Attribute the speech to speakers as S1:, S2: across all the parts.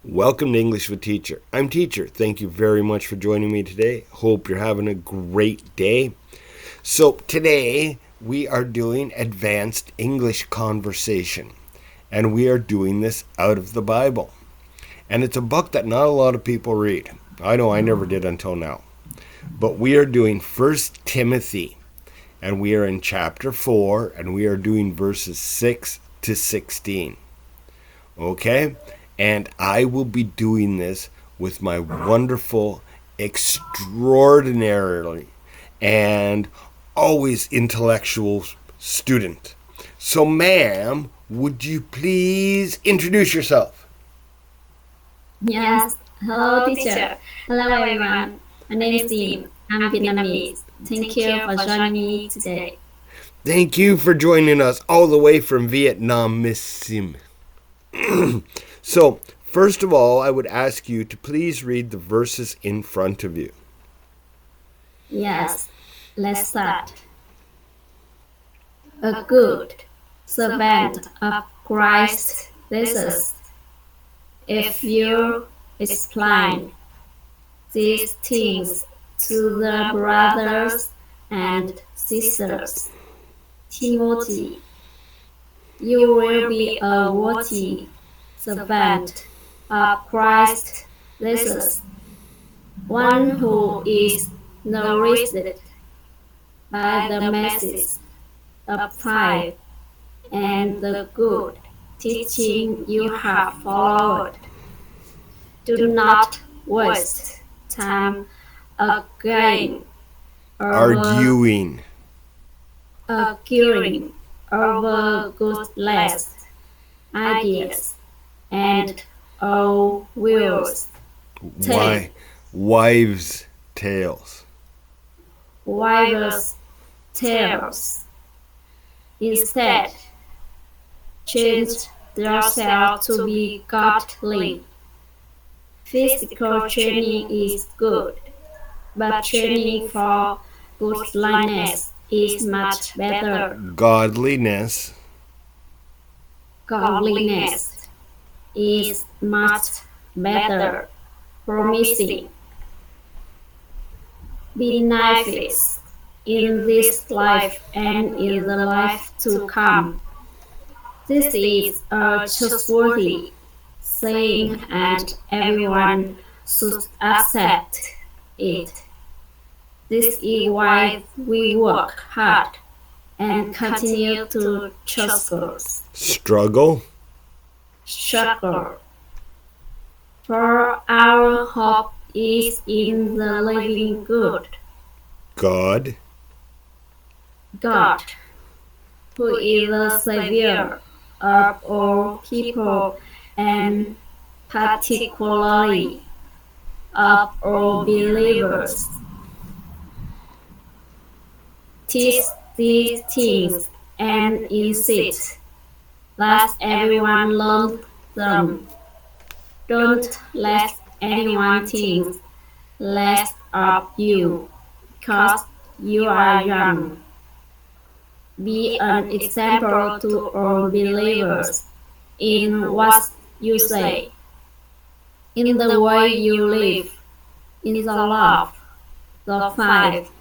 S1: Welcome to English with Teacher. I'm Teacher. Thank you very much for joining me today. Hope you're having a great day. So today we are doing advanced English conversation, and we are doing this out of the Bible. And it's a book that not a lot of people read. I know I never did until now. But we are doing 1 Timothy, and we are in chapter 4, and we are doing verses 6 to 16. Okay? And I will be doing this with my wonderful, extraordinarily, and always intellectual student. So, ma'am, would you please introduce yourself?
S2: Yes. Hello, teacher. Hello, everyone. My name is Sim. I'm Vietnamese. Thank you for joining me today.
S1: Thank you for joining us all the way from Vietnam, Miss Sim. So, first of all, I would ask you to please read the verses in front of you.
S2: Yes. Let's start. A good servant of Christ Jesus. If you explain these things to the brothers and sisters, Timothy, you will be a worthy servant of Christ Jesus, one who is nourished by the message of faith and the good teaching you have followed. Do not waste time again
S1: Arguing.
S2: arguing over godless ideas and old wills,
S1: Why? Wives' tales.
S2: wives' tales. Instead, change yourself to be godly. Physical training is good, but training for godliness is much better.
S1: Godliness.
S2: Godliness is much better, promising benefits in this life and in the life to come. This is a trustworthy saying, and everyone should accept it. This is why we work hard and continue to
S1: Struggle.
S2: struggle. For our hope is in the living
S1: God.
S2: God, who is the Savior of all people and particularly of all believers. Teach these things and insist that everyone learn them. Don't let anyone think less of you because you are young. Be an example to all believers in what you say, in the way you live, in the love, the faith,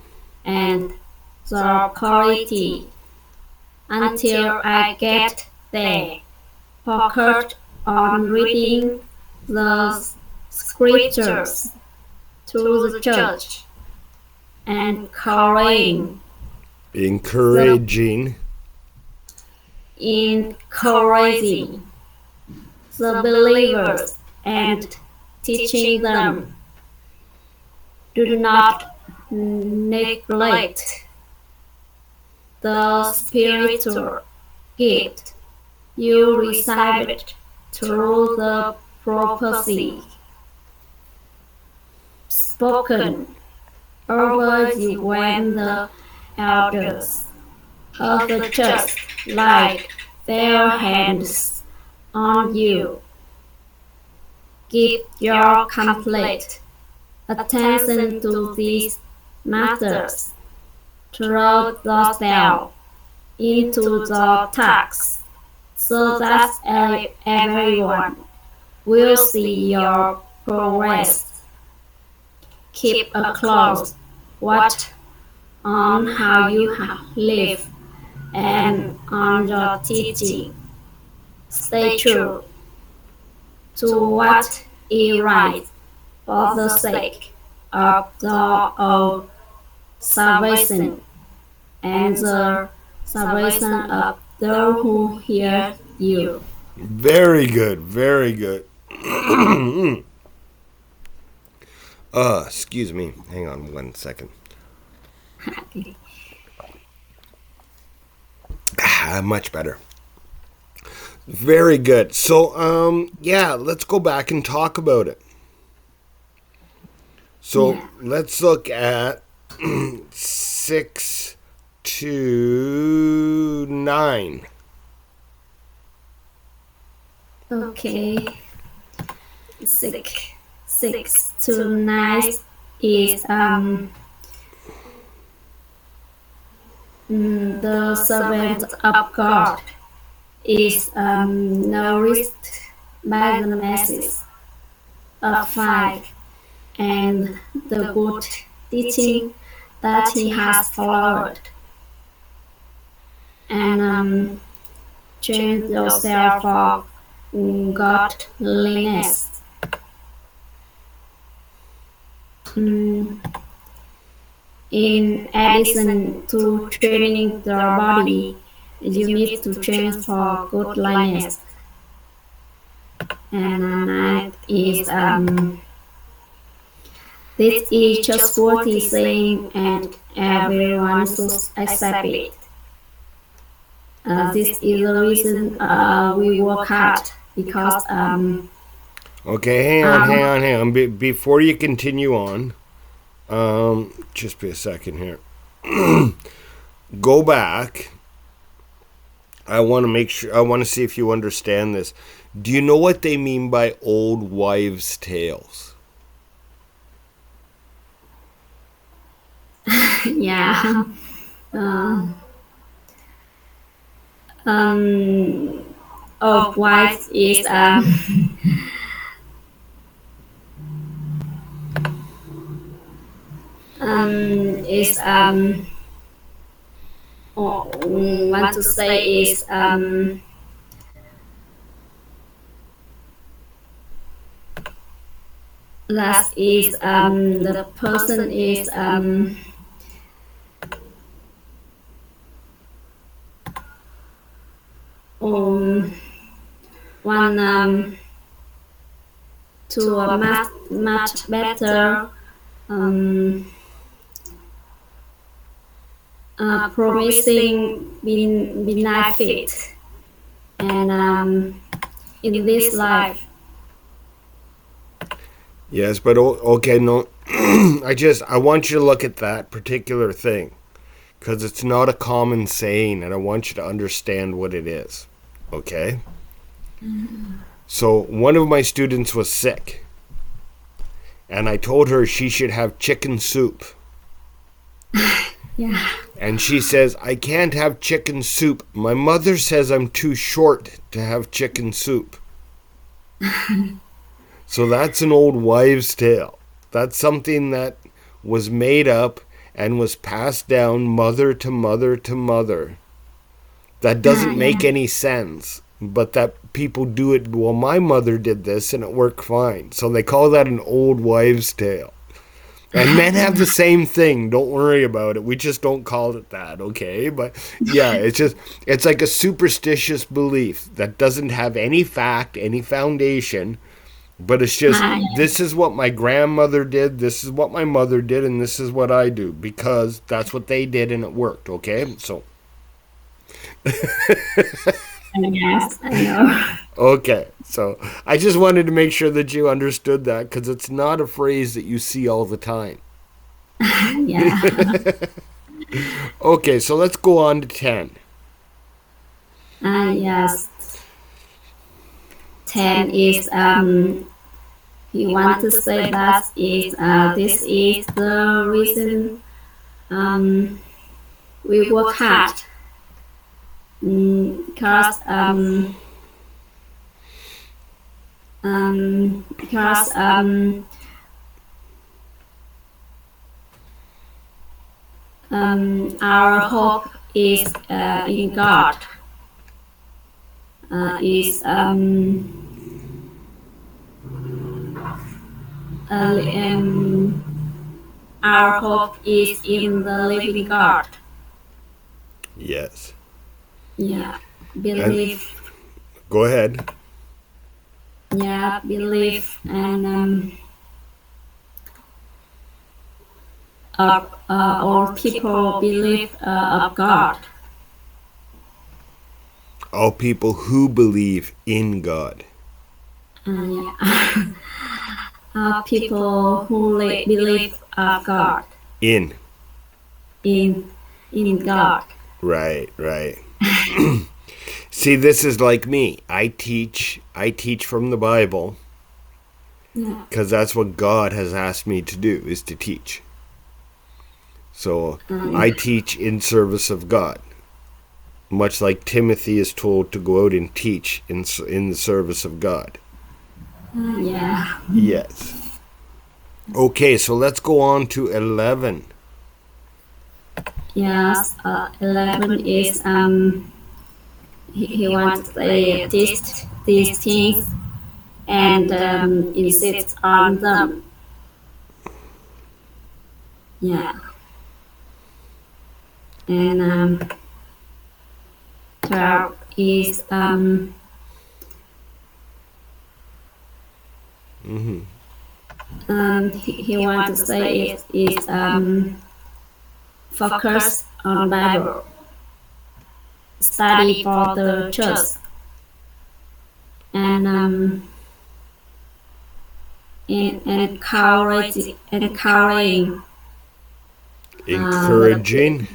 S2: and the purity. Until I get there, focus on reading the scriptures to the church and
S1: Encouraging.
S2: encouraging the believers and teaching them. Do not neglect the spiritual gift you received through the prophecy spoken over you when the elders of the church laid their hands on you. Give your complete attention to these matters. Throw yourself into the task so that everyone will see your progress. Keep a close watch on how you live and on your teaching. Stay true to what is right for the sake of the salvation and the salvation of those who hear you.
S1: Very good, very good. Excuse me. Hang on 1 second. Much better. Very good. So, yeah, let's go back and talk about it. So, let's look at 6 to 9.
S2: Okay. 6 to 9 is the servant of God is nourished by the masses of faith and the good teaching that he has followed, and train yourself for godliness. In addition to training the body, you need to train for godliness. And ninth is this is just what he's saying, and everyone should accept it. This is the reason we work hard because
S1: Okay, hang on. Before you continue on, just be a second here. Go back. I want to make sure. I want to see if you understand this. Do you know what they mean by old wives' tales?
S2: Yeah. Old wives is want to say is that is the person is one to a much better promising benefit and in this life.
S1: Yes, but okay, no. I want you to look at that particular thing because it's not a common saying, and I want you to understand what it is. Okay? So, one of my students was sick, and I told her she should have chicken soup.
S2: Yeah.
S1: And she says, I can't have chicken soup. My mother says I'm too short to have chicken soup. So that's an old wives' tale. That's something that was made up and was passed down mother to mother to mother. That doesn't make any sense, but that people do it. Well, my mother did this and it worked fine. So they call that an old wives' tale. And men have the same thing. Don't worry about it. We just don't call it that, okay? But yeah, it's like a superstitious belief that doesn't have any fact, any foundation. But it's just, this is what my grandmother did, this is what my mother did, and this is what I do. Because that's what they did and it worked, okay? So.
S2: Yes, I know.
S1: Okay, so I just wanted to make sure that you understood that because it's not a phrase that you see all the time.
S2: Yeah.
S1: Okay, so let's go on to 10.
S2: Yes. 10 is he want to say that is this is the reason we work hard because Because our hope is in God. Is Our hope is in the living God.
S1: Yes.
S2: Yeah,
S1: And
S2: believe.
S1: go ahead.
S2: Yeah, believe and all people believe of God.
S1: All people who believe in God.
S2: Yeah. People who believe of God.
S1: In.
S2: In God.
S1: Right, right. See, this is like me. I teach from the Bible because that's what God has asked me to do, is to teach. So I teach in service of God, much like Timothy is told to go out and teach in the service of God.
S2: Yeah.
S1: Yes. Okay, so let's go on to 11.
S2: Yes. 11 is he wants to say these things and insist on them. Yeah. And 12 is he wants to say is focus on Bible, study for the church, and encouraging
S1: Encouraging.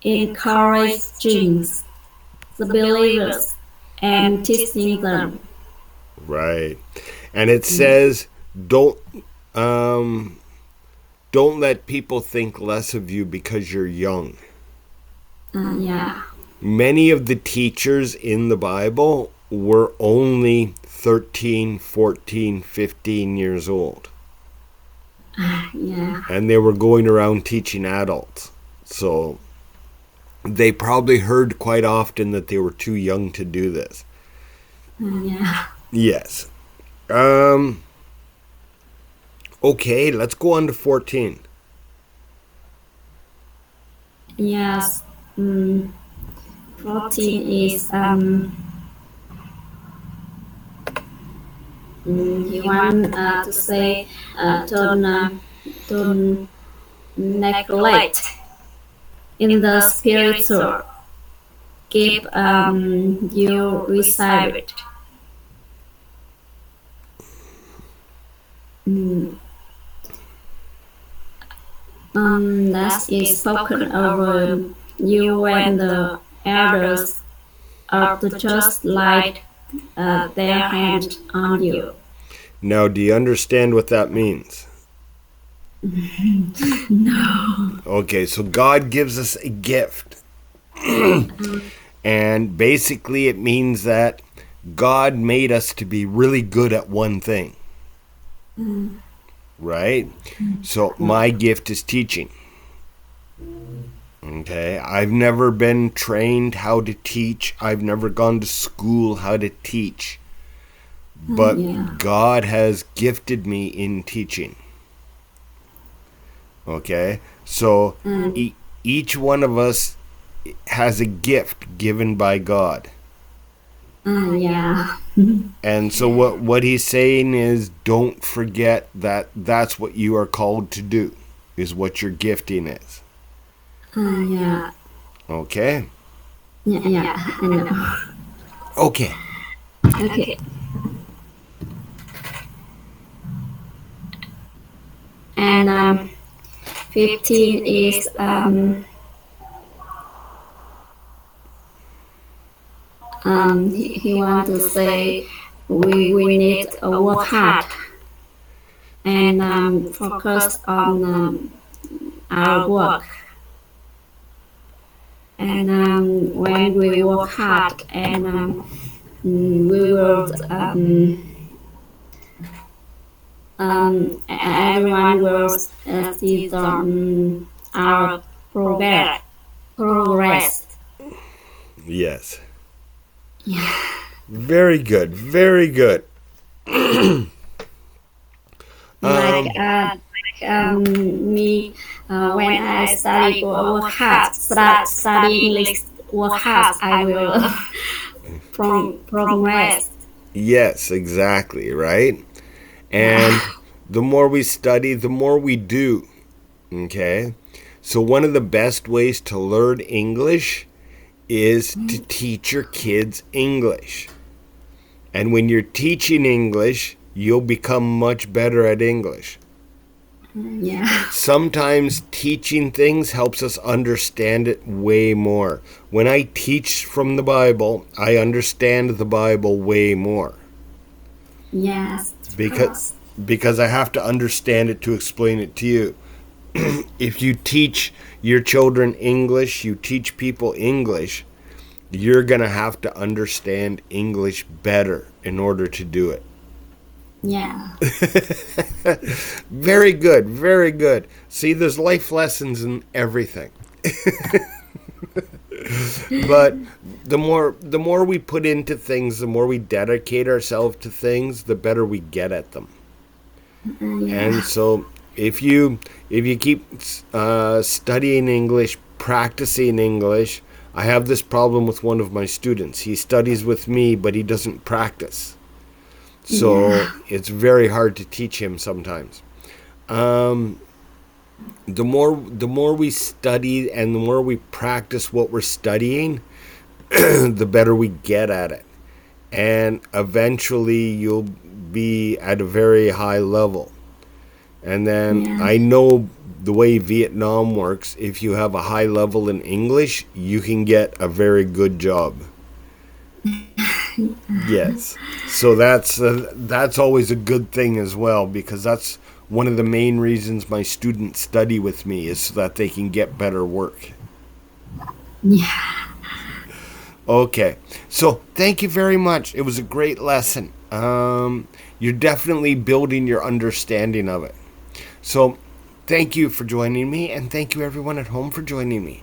S2: encouraging the believers and teaching them.
S1: Right. And it says don't let people think less of you because you're young.
S2: Yeah.
S1: Many of the teachers in the Bible were only 13, 14, 15 years old.
S2: Yeah.
S1: And they were going around teaching adults. So they probably heard quite often that they were too young to do this.
S2: Yeah.
S1: Yes. Okay, let's go on to 14.
S2: Yes. 14 is he want to say don't neglect in the spiritual. Keep you receive it. That is spoken over you when the elders of the church laid their hand on you.
S1: Now, do you understand what that means?
S2: No.
S1: Okay, so God gives us a gift. And basically it means that God made us to be really good at one thing. Right? So my gift is teaching. Okay, I've never been trained how to teach. I've never gone to school how to teach. But God has gifted me in teaching. Okay, so each one of us has a gift given by God.
S2: Yeah.
S1: And so what he's saying is, don't forget that that's what you are called to do, is what your gifting is.
S2: Yeah.
S1: Okay?
S2: Yeah, I know.
S1: Okay.
S2: Okay. And 15 is he want to say we need to work hard and focus on our work. And when we work hard and we will everyone will see our progress.
S1: Yes.
S2: Yeah.
S1: Very good. Very good.
S2: Me, when I study or work hard, study English, work hard, I will progress.
S1: Yes, exactly, right? And the more we study, the more we do. Okay? So, one of the best ways to learn English is to teach your kids English. And when you're teaching English, you'll become much better at English.
S2: Yeah.
S1: Sometimes teaching things helps us understand it way more. When I teach from the Bible, I understand the Bible way more.
S2: Yes.
S1: Because I have to understand it to explain it to you. If you teach your children English, you teach people English, you're going to have to understand English better in order to do it.
S2: Yeah.
S1: Very good, very good. See, there's life lessons in everything. But the more we put into things, the more we dedicate ourselves to things, the better we get at them. And so if you keep studying English, practicing English, I have this problem with one of my students. He studies with me, but he doesn't practice. So it's very hard to teach him sometimes. The more we study and the more we practice what we're studying, the better we get at it. And eventually you'll be at a very high level. And then I know the way Vietnam works, if you have a high level in English, you can get a very good job. Yes. So that's always a good thing as well, because that's one of the main reasons my students study with me, is so that they can get better work.
S2: Yeah.
S1: Okay. So thank you very much. It was a great lesson. You're definitely building your understanding of it. So thank you for joining me, and thank you everyone at home for joining me.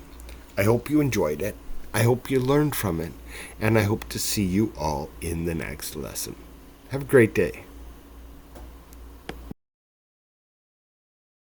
S1: I hope you enjoyed it. I hope you learned from it, and I hope to see you all in the next lesson. Have a great day.